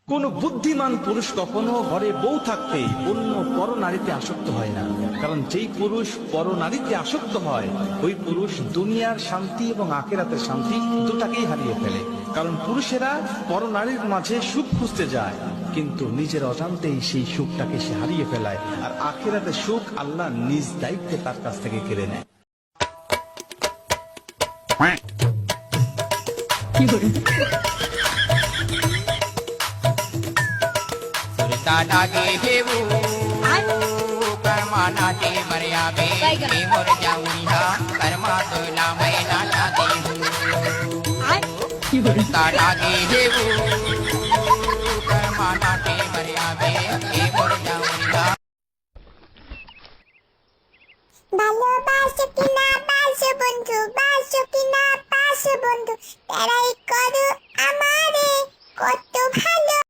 কোন বুদ্ধিমান পুরুষ কখনো ঘরে বউ থাকতে অন্য পরনারীতে আসক্ত হয় না। কারণ যেই পুরুষ পরনারীতে আসক্ত হয় ওই পুরুষ দুনিয়ার শান্তি এবং আখিরাতের শান্তি দুটাকেই হারিয়ে ফেলে। কারণ পুরুষেরা পরনারীর মাঝে সুখ খুঁজতে যায়, কিন্তু নিজের অজান্তেই সেই সুখটাকে সে হারিয়ে ফেলায়, আর আখিরাতের সুখ আল্লাহ নিজ দায়িত্বে তার কাছ থেকে কেড়ে নেয়। कर्मानाते मर्यादे मोर जाऊंगा कर्मा तो ना मैं ना चाहती हूँ ताड़ागे देवू कर्मानाते मर्यादे मोर जाऊंगा। ভালোবাসো কিনা বাসো বন্ধু, বাসো কিনা বাসো বন্ধু, তারাই করো আমারে কত ভালো।